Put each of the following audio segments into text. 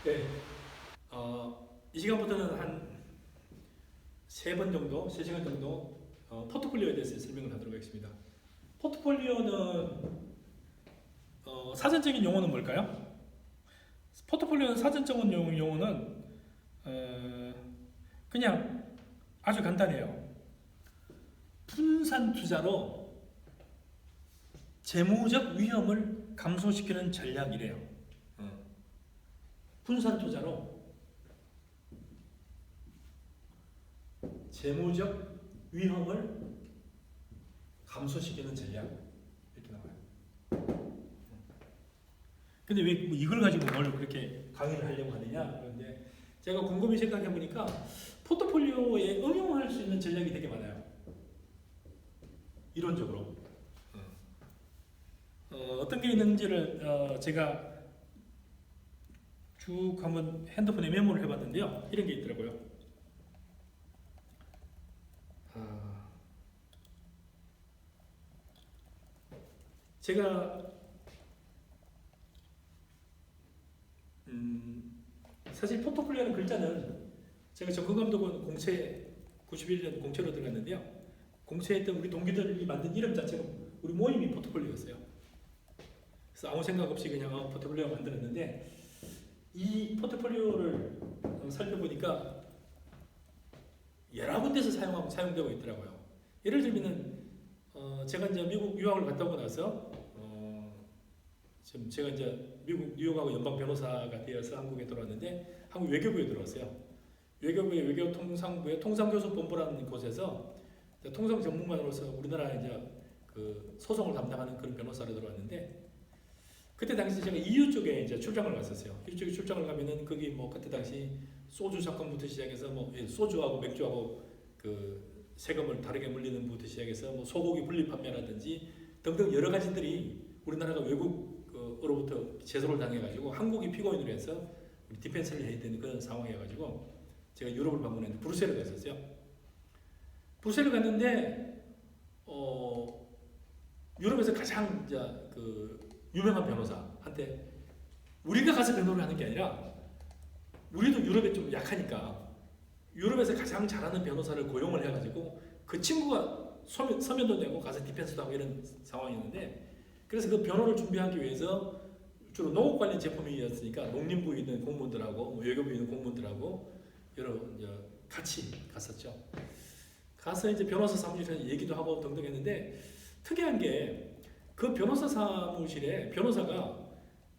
네. 이 시간부터는 한 3번 정도, 3시간 정도 포트폴리오에 대해서 설명을 하도록 하겠습니다. 포트폴리오는 사전적인 용어는 뭘까요? 포트폴리오는 사전적인 용어는 그냥 아주 간단해요. 분산 투자로 재무적 위험을 감소시키는 전략이래요. 분산 투자로 재무적 위험을 감소시키는 전략 이렇게 나와요. 근데 왜 이걸 가지고 뭘 그렇게 강의를 하려고 하느냐? 그런데 제가 곰곰이 생각해 보니까 포트폴리오에 응용할 수 있는 전략이 되게 많아요. 이론적으로. 어떤 게 있는지를 제가 쭉 한번 핸드폰에 메모를 해봤는데요. 이런 게 있더라고요. 제가 사실 포트폴리오라는 글자는 제가 전공감독은 공채 91년 공채로 들어갔는데요. 공채했던 우리 동기들이 만든 이름 자체가 우리 모임이 포트폴리오였어요. 그래서 아무 생각 없이 그냥 포트폴리오 만들었는데 이 포트폴리오를 살펴보니까 여러 군데서 사용되고 있더라고요. 예를 들면은 제가 이제 미국 유학을 갔다 오고 나서 지금 제가 이제 미국 뉴욕하고 연방 변호사가 되어서 한국에 들어왔는데 한국 외교부에 들어왔어요. 외교부의 외교통상부의 통상교섭본부라는 곳에서 통상 전문가로서 우리나라 이제 그 소송을 담당하는 그런 변호사로 들어왔는데 그때 당시 제가 EU 쪽에 이제 출장을 갔었어요. EU 쪽에 출장을 가면은 거기 뭐 그때 당시 소주 사건부터 시작해서 뭐 소주하고 맥주하고 그 세금을 다르게 물리는 부터 시작해서 뭐 소고기 분리 판매라든지 등등 여러 가지들이 우리나라가 외국으로부터 제소를 당해가지고 한국이 피고인으로 해서 우리 디펜스를 해야 되는 그런 상황이어가지고 제가 유럽을 방문했는데 브뤼셀을 갔었어요. 브뤼셀을 갔는데 유럽에서 가장 그 유명한 변호사한테 우리가 가서 변호를 하는 게 아니라 우리도 유럽에 좀 약하니까 유럽에서 가장 잘하는 변호사를 고용을 해가지고 그 친구가 서면도 내고 가서 디펜스도 하고 이런 상황이었는데 그래서 그 변호를 준비하기 위해서 주로 농업 관련 제품이었으니까 농림부에 있는 공무원들하고 외교부에 있는 공무원들하고 여러 같이 갔었죠. 가서 이제 변호사 사무실에서 얘기도 하고 등등 했는데 특이한 게 그 변호사 사무실에 변호사가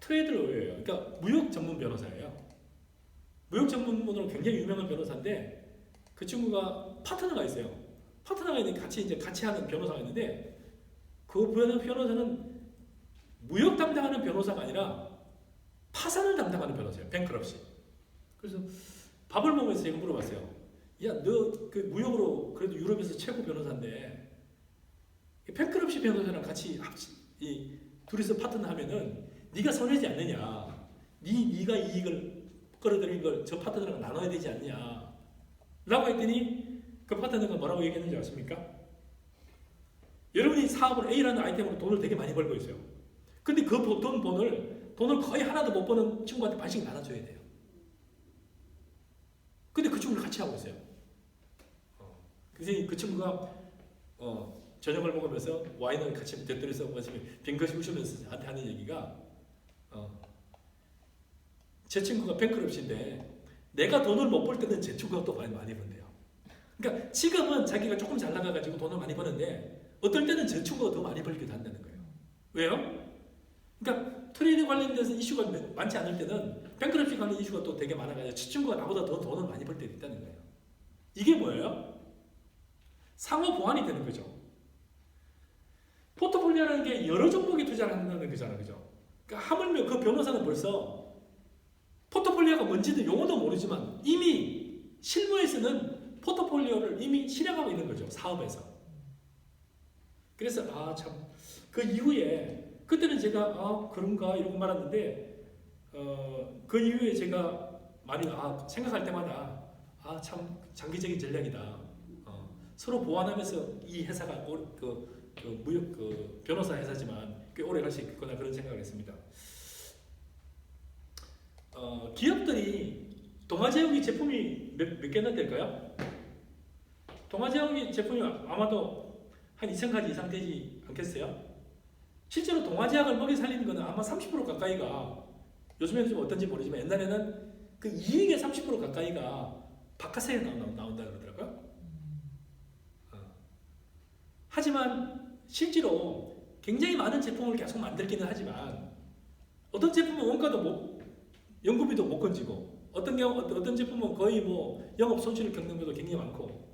트레이드 로이어예요. 그러니까 무역 전문 변호사예요. 무역 전문으로 굉장히 유명한 변호사인데 그 친구가 파트너가 있어요. 파트너가 있는 같이 하는 변호사가 있는데 그 변호사는 무역 담당하는 변호사가 아니라 파산을 담당하는 변호사예요. 뱅크럽시. 그래서 밥을 먹으면서 제가 물어봤어요. 야, 너 그 무역으로 그래도 유럽에서 최고 변호사인데 뱅크럽시 변호사랑 같이 둘이서 파트너 하면은 네가 손해지 않느냐? 네가 이익을 끌어들인 걸 저 파트너랑 나눠야 되지 않냐? 라고 했더니 그 파트너가 뭐라고 얘기했는지 아십니까? 여러분이 사업을 A라는 아이템으로 돈을 되게 많이 벌고 있어요. 근데 그 돈을 거의 하나도 못 버는 친구한테 반씩 나눠줘야 돼요. 근데 그 친구를 같이 하고 있어요. 그래서 그 친구가 저녁을 먹으면서 와인을 같이 곁들여서 마시면 빙긋이 웃으면서 저한테 하는 얘기가 제 친구가 뱅크럽시인데 내가 돈을 못 벌 때는 제 친구가 또 많이 번대요. 그러니까 지금은 자기가 조금 잘 나가가지고 돈을 많이 버는데 어떨 때는 제 친구가 더 많이 벌기도 한다는 거예요. 왜요? 그러니까 트레이드 관련돼서 이슈가 많지 않을 때는 뱅크럽시 관련 이슈가 또 되게 많아가지고 제 친구가 나보다 더 돈을 많이 벌 때도 있다는 거예요. 이게 뭐예요? 상호 보완이 되는 거죠. 포트폴리오라는 게 여러 종목에 투자를 한다는 거잖아요. 그죠? 그러니까 하물며 그 변호사는 벌써 포트폴리오가 뭔지도 용어도 모르지만 이미 실무에서는 포트폴리오를 이미 실행하고 있는 거죠. 사업에서. 그래서 참 그 이후에 그때는 제가 그런가 이러고 말았는데 그 이후에 제가 많이 생각할 때마다 참 장기적인 전략이다. 서로 보완하면서 이 회사가 무역 변호사 회사지만 꽤 오래 갈 수 있겠구나 그런 생각을 했습니다. 기업들이 동아제약의 제품이 몇 개나 될까요? 동아제약의 제품이 아마도 한 2,000가지 이상 되지 않겠어요? 실제로 동아제약을 먹여 살리는 것은 아마 30% 가까이가, 요즘에는 좀 어떤지 모르지만 옛날에는 그 이익의 30% 가까이가 바카스에 나온다 그러더라고요. 하지만 실제로 굉장히 많은 제품을 계속 만들기는 하지만 어떤 제품은 원가도 연구비도 못 건지고 어떤 제품은 거의 뭐 영업 손실을 겪는 것도 굉장히 많고,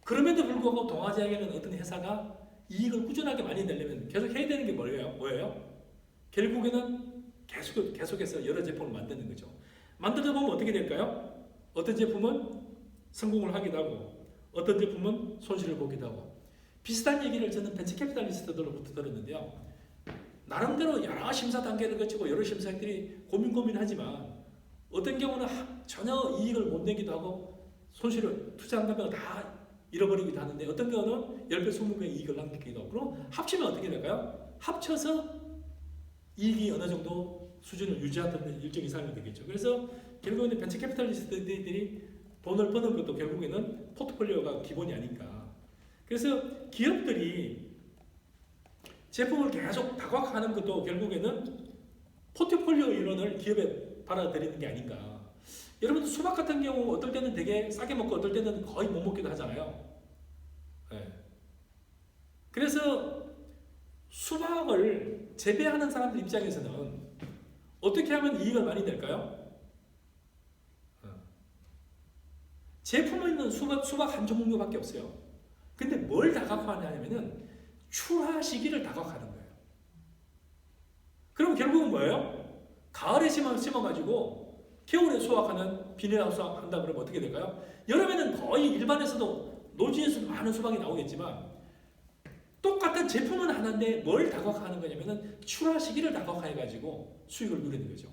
그럼에도 불구하고 동아제약에는 어떤 회사가 이익을 꾸준하게 많이 내려면 계속 해야 되는 게 뭐예요? 결국에는 계속해서 여러 제품을 만드는 거죠. 만들다 보면 어떻게 될까요? 어떤 제품은 성공을 하기도 하고 어떤 제품은 손실을 보기도 하고. 비슷한 얘기를 저는 벤처캐피탈리스트들로부터 들었는데요. 나름대로 여러 심사 단계를 거치고 여러 심사들이 고민하지만 어떤 경우는 전혀 이익을 못 내기도 하고 손실을 투자한다면 다 잃어버리기도 하는데, 어떤 경우는 10배, 20배의 이익을 남기기도 하고. 그럼 합치면 어떻게 될까요? 합쳐서 이익이 어느 정도 수준을 유지하던 일정 이상이 되겠죠. 그래서 결국에는 벤처캐피탈리스트들이 돈을 버는 것도 결국에는 포트폴리오가 기본이 아닌가. 그래서 기업들이 제품을 계속 다각화하는 것도 결국에는 포트폴리오 이론을 기업에 받아들이는 게 아닌가. 여러분들 수박 같은 경우 어떨 때는 되게 싸게 먹고 어떨 때는 거의 못 먹기도 하잖아요. 네. 그래서 수박을 재배하는 사람들 입장에서는 어떻게 하면 이익을 많이 낼까요? 제품은 수박 한 종류밖에 없어요. 근데 뭘 다각화하냐면은 출하 시기를 다각화하는 거예요. 그럼 결국은 뭐예요? 가을에 심어가지고 겨울에 수확하는 비닐하우스 한다 그러면 어떻게 될까요? 여름에는 거의 일반에서도 노지에서도 많은 수박이 나오겠지만 똑같은 제품은 하나인데 뭘 다각화하는 거냐면은 출하 시기를 다각화해가지고 수익을 누리는 거죠.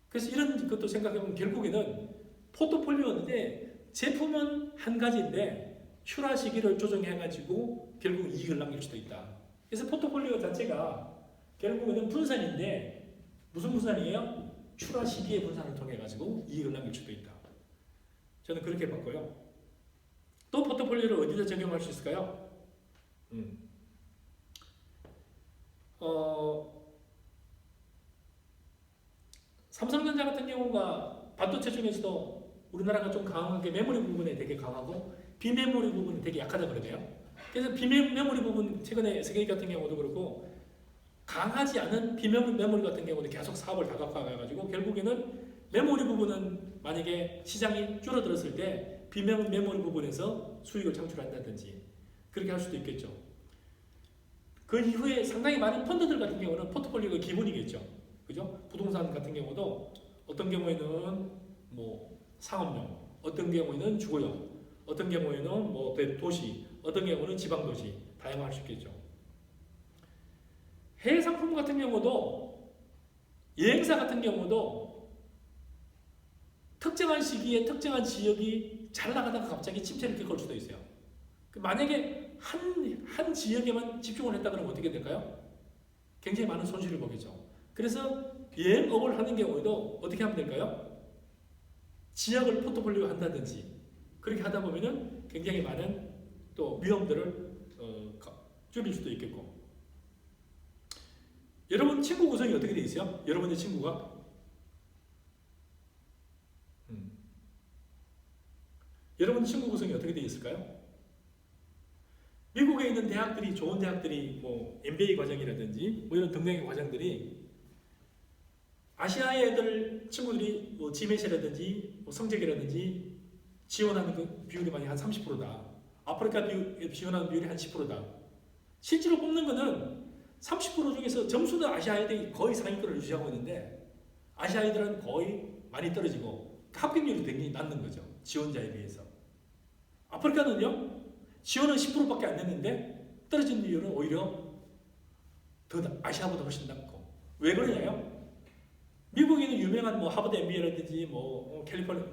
그래서 이런 것도 생각해보면 결국에는 포트폴리오인데 제품은 한 가지인데 출하 시기를 조정해가지고 결국 이익을 남길 수도 있다. 그래서 포트폴리오 자체가 결국에는 분산인데 무슨 분산이에요? 출하 시기의 분산을 통해 가지고 이익을 남길 수도 있다. 저는 그렇게 봤고요. 또 포트폴리오를 어디다 적용할 수 있을까요? 삼성전자 같은 경우가 반도체 중에서도 우리나라가 좀 강한 게 메모리 부분에 되게 강하고 비메모리 부분이 되게 약하다 그러네요. 그래서 비메모리 부분 최근에 SK 같은 경우도 그렇고 강하지 않은 비메모리 같은 경우는 계속 사업을 다각화해가지고 결국에는 메모리 부분은 만약에 시장이 줄어들었을 때 비메모리 부분에서 수익을 창출한다든지 그렇게 할 수도 있겠죠. 그 이후에 상당히 많은 펀드들 같은 경우는 포트폴리오가 기본이겠죠. 그죠? 부동산 같은 경우도 어떤 경우에는 뭐 상업용, 어떤 경우에는 주거용, 어떤 경우에는 뭐 도시, 어떤 경우는 지방도시 다양할 수 있겠죠. 해외 상품 같은 경우도 여행사 같은 경우도 특정한 시기에 특정한 지역이 잘 나가다가 갑자기 침체를 겪을 수도 있어요. 만약에 한 지역에만 집중을 했다 그러면 어떻게 될까요? 굉장히 많은 손실을 보겠죠. 그래서 여행업을 하는 경우에도 어떻게 하면 될까요? 지역을 포트폴리오 한다든지 그렇게 하다 보면은 굉장히 많은 또 위험들을 줄일 수도 있겠고. 여러분 친구 구성이 어떻게 되어 있어요? 여러분의 친구가? 여러분 친구 구성이 어떻게 되어 있을까요? 미국에 있는 대학들이 좋은 대학들이 뭐 MBA 과정이라든지 뭐 이런 등등의 과정들이 아시아의 애들 친구들이 뭐 GMAT이라든지 뭐 성적이라든지 지원하는 그 비율이 만약 한 30%다. 아프리카 지원하는 비율이 한 10%다. 실제로 뽑는 거는 30% 중에서 점수도 아시아 애들이 거의 상위권을 유지하고 있는데 아시아 애들은 거의 많이 떨어지고 합격률이 굉장히 낮는 거죠. 지원자에 비해서. 아프리카는요. 지원은 10%밖에 안 됐는데 떨어진 이유는 오히려 더 아시아보다 훨씬 낮고. 왜 그러냐요? 미국에는 유명한 뭐 하버드 MBA라든지 뭐 캘리포니아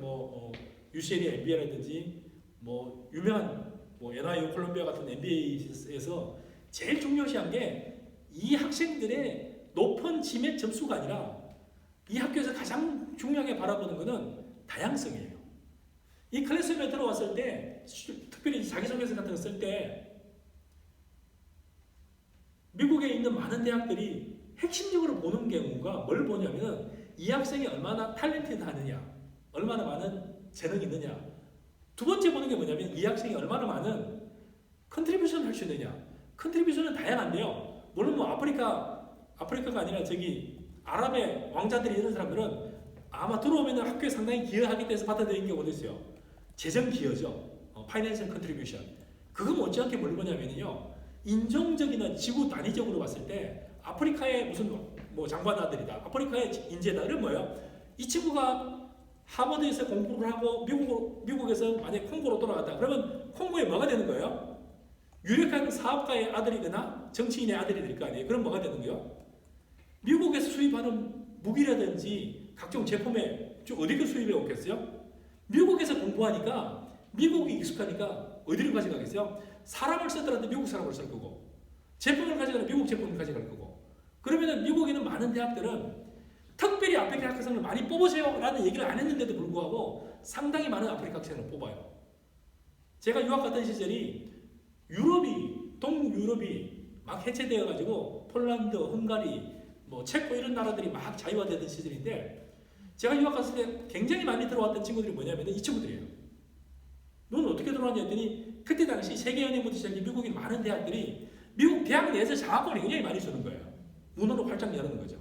UCLA MBA라든지 뭐 유명한 뭐 NYU 콜롬비아 같은 MBA에서 제일 중요시한 게 이 학생들의 높은 지맥 점수가 아니라 이 학교에서 중요하게 바라보는 것은 다양성이에요. 이 클래스룸에 들어왔을 때 특별히 자기소개서 같은 거 쓸 때 미국에 있는 많은 대학들이 핵심적으로 보는 경우가 뭘 보냐면 이 학생이 얼마나 탤런티드하느냐, 얼마나 많은 재능이 있느냐. 두 번째 보는 게 뭐냐면 이 학생이 얼마나 많은 컨트리뷰션을 할 수 있느냐. 컨트리뷰션은 다양한데요. 물론 뭐 아프리카가 아니라 저기 아랍의 왕자들이 이런 사람들은 아마 들어오면 학교에 상당히 기여하기 때문에 받아들이는 경우도 있어요. 재정 기여죠. 파이낸셜 컨트리뷰션. 그거 못지않게 뭘 보냐면요. 인종적이나 지구 단위적으로 봤을 때 아프리카의 무슨 뭐 장관 아들이다. 아프리카의 인재다. 이런 뭐예요? 이 친구가 하버드에서 공부를 하고 미국에서 만약에 콩고로 돌아갔다. 그러면 콩고에 뭐가 되는 거예요? 유력한 사업가의 아들이거나 정치인의 아들이 될 거 아니에요. 그럼 뭐가 되는 거예요? 미국에서 수입하는 무기라든지 각종 제품에 어디가 수입해 오겠어요? 미국에서 공부하니까 미국이 익숙하니까 어디를 가져가겠어요? 사람을 쓰더라도 미국 사람을 쓸 거고 제품을 가져가도 미국 제품을 가져갈 거고 그러면은 미국에 있는 많은 대학들은 특별히 아프리카 학생을 많이 뽑으세요 라는 얘기를 안 했는데도 불구하고 상당히 많은 아프리카 학생을 뽑아요. 제가 유학 갔던 시절이 동유럽이 막 해체되어 가지고 폴란드, 헝가리, 뭐 체코 이런 나라들이 막 자유화되던 시절인데 제가 유학 갔을 때 굉장히 많이 들어왔던 친구들이 뭐냐면 이 친구들이에요. 너는 어떻게 들어왔냐 했더니 그때 당시 세계연맹부터 시작해 미국인 많은 대학들이 미국 대학 내에서 장학금을 굉장히 많이 주는 거예요. 문으로 활짝 여는 거죠.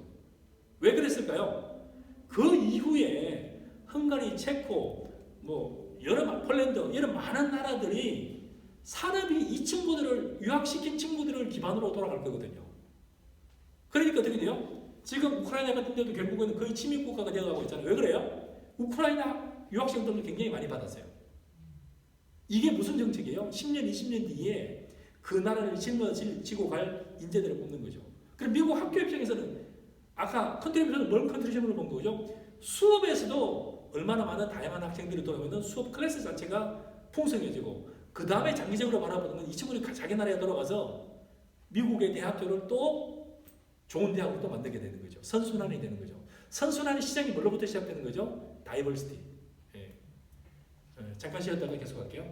왜 그랬을까요? 그 이후에 헝가리, 체코, 뭐 폴란드 이런 많은 나라들이 산업이 이 친구들을 유학시킨 친구들을 기반으로 돌아갈 거거든요. 그러니까 어떻게 돼요? 지금 우크라이나 같은 데도 결국은 거의 침입국가가 되어가고 있잖아요. 왜 그래요? 우크라이나 유학생들을 굉장히 많이 받았어요. 이게 무슨 정책이에요? 10년, 20년 뒤에 그 나라를 짊어지고 갈 인재들을 뽑는 거죠. 그럼 미국 학교 입장에서는 아까 컨트리뷰션은 뭘 컨트리뷰션으로 본 거죠? 수업에서도 얼마나 많은 다양한 학생들이 돌아오면 수업 클래스 자체가 풍성해지고 그 다음에 장기적으로 바라보는 건 이 친구들이 자기 나라에 돌아가서 미국의 대학교를 또 좋은 대학으로 또 만들게 되는 거죠. 선순환이 되는 거죠. 선순환의 시작이 뭘로부터 시작되는 거죠? 다이버시티. 잠깐 쉬었다가 계속할게요.